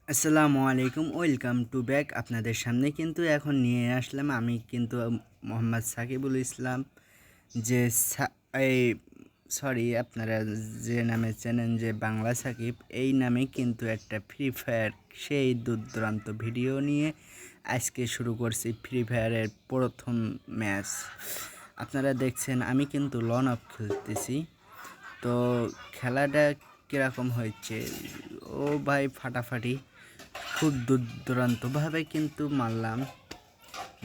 আসসালামু আলাইকুম, welcome to back. আপনাদের সামনে কিন্তু এখন নিয়ে আসলাম আমি কিন্তু মোহাম্মদ সাকিবুল ইসলাম, যে এই সরি আপনারা যে নামে চেনেন যে বাংলা সাকিব, এই নামে কিন্তু একটা ফ্রি ফায়ার সেই দুর্দান্ত ভিডিও নিয়ে আজকে শুরু করছি ফ্রি ফায়ারের প্রথম ম্যাচ। আপনারা দেখছেন আমি কিন্তু লন অফ খেলতেছি। তো খেলাটা কীরকম হয়েছে, ও ভাই ফাটাফাটি, খুব দুর্দান্তভাবে কিন্তু মারলাম।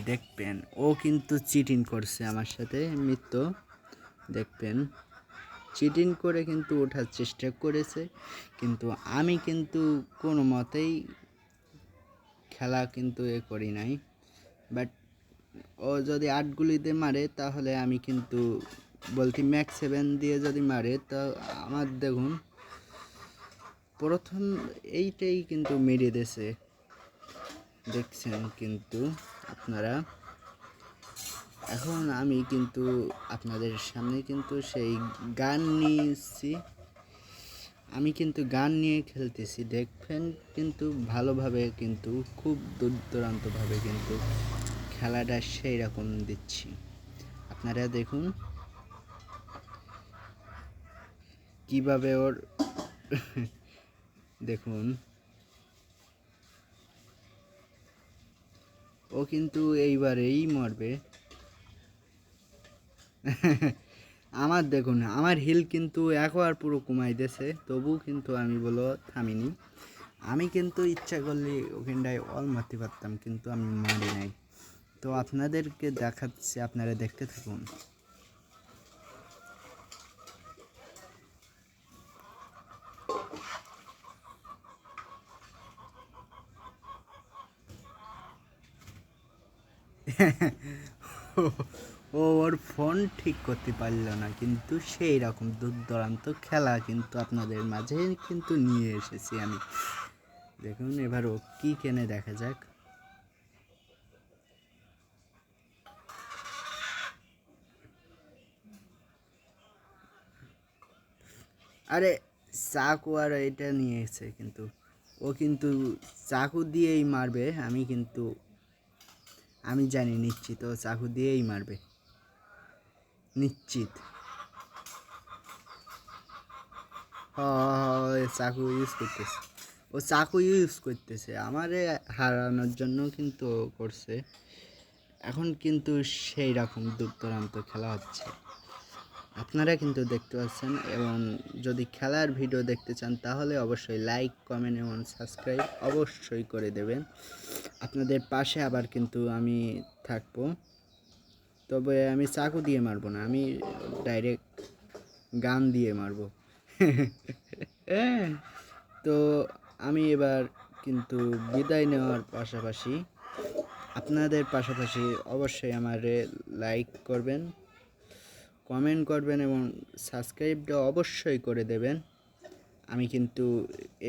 দেখবেন ও কিন্তু চিটিং করছে আমার সাথে, মিত্র দেখবেন চিটিং করে কিন্তু ওঠার চেষ্টা করেছে, কিন্তু আমি কিন্তু কোনো মতেই খেলা কিন্তু করি নাই। বাট ও যদি 8 গুলিতে মারে তাহলে আমি কিন্তু বলছি ম্যাক্স 7 দিয়ে যদি মারে তা আমার দেখুন প্রথম এইটাই কিন্তু মেরে দিয়েছে। দেখছেন কিন্তু আপনারা, এখন আমি কিন্তু আপনাদের সামনে কিন্তু সেই গান নিয়েছি, আমি কিন্তু গান নিয়ে খেলতেছি। দেখবেন কিন্তু ভালোভাবে কিন্তু খুব দুর্দান্তভাবে কিন্তু খেলাটা সেই রকম দিচ্ছি। আপনারা দেখুন কিভাবে ওর দেখুন ও কিন্তু এইবারেই মরবে। আমার দেখুন আমার হিল কিন্তু একবার পুরো কমাই দিয়েছে, তবু কিন্তু আমি বলো থামিনি। আমি কিন্তু ইচ্ছা করলে ওখানটায় অল মারতে পারতাম, কিন্তু আমি মারি নাই। তো আপনাদেরকে দেখাচ্ছি, আপনারা দেখতে থাকুন। ও ওর ফোন ঠিক করতে পারল না, কিন্তু সেই রকম দুর্দান্ত খেলা কিন্তু আপনাদের মাঝে কিন্তু নিয়ে এসেছি আমি। দেখুন এবার ও কি কেনে দেখা যাক। আরে চাকু আর এটা নিয়ে এসে কিন্তু ও কিন্তু চাকু দিয়েই মারবে, আমি কিন্তু আমি জানি নিশ্চিত ও চাকু দিয়েই মারবে, নিশ্চিত। চাকু ইউজ করতেছে, ও চাকু ইউজ করতেছে আমারে হারানোর জন্য কিন্তু ও করছে। এখন কিন্তু সেই রকম দুর্দান্ত খেলা হচ্ছে, আপনারা কিন্তু দেখতে পাচ্ছেন। এবং যদি খেলার ভিডিও দেখতে চান তাহলে অবশ্যই লাইক, কমেন্ট এবং সাবস্ক্রাইব অবশ্যই করে দেবেন। আপনাদের পাশে আবার কিন্তু আমি থাকবো, তবে আমি চাকু দিয়ে মারবো না, আমি ডাইরেক্ট গান দিয়ে মারবো। তো আমি এবার কিন্তু বিদায় নেওয়ার পাশাপাশি আপনাদের পাশাপাশি অবশ্যই আমার লাইক করবেন, কমেন্ট করবেন এবং সাবস্ক্রাইবটা অবশ্যই করে দেবেন। আমি কিন্তু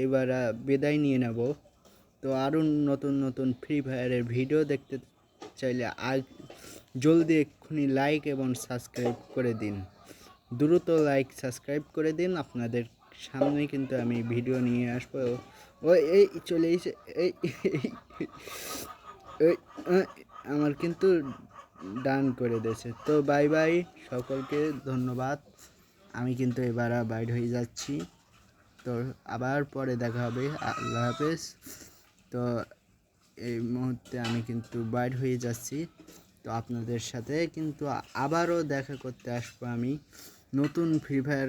এবার বিদায় নিয়ে নেব। তো আরও নতুন নতুন ফ্রি ফায়ারের ভিডিও দেখতে চাইলে জলদি এক্ষুনি লাইক এবং সাবস্ক্রাইব করে দিন, দ্রুত লাইক সাবস্ক্রাইব করে দিন। আপনাদের সামনে কিন্তু আমি ভিডিও নিয়ে আসবো। ওই এই চলে এসে এই এই আমার কিন্তু ডান করে দিয়েছে। তো বাই বাই, সকলকে ধন্যবাদ। আমি কিন্তু এবার বাইর হয়ে যাচ্ছি, তো আবার পরে দেখা হবে। আল্লাহ হাফেজ। তো এই মুহূর্তে আমি কিন্তু বাইর হয়ে যাচ্ছি, তো আপনাদের সাথে কিন্তু আবারও দেখা করতে আসবো আমি নতুন ফ্রি ফায়ার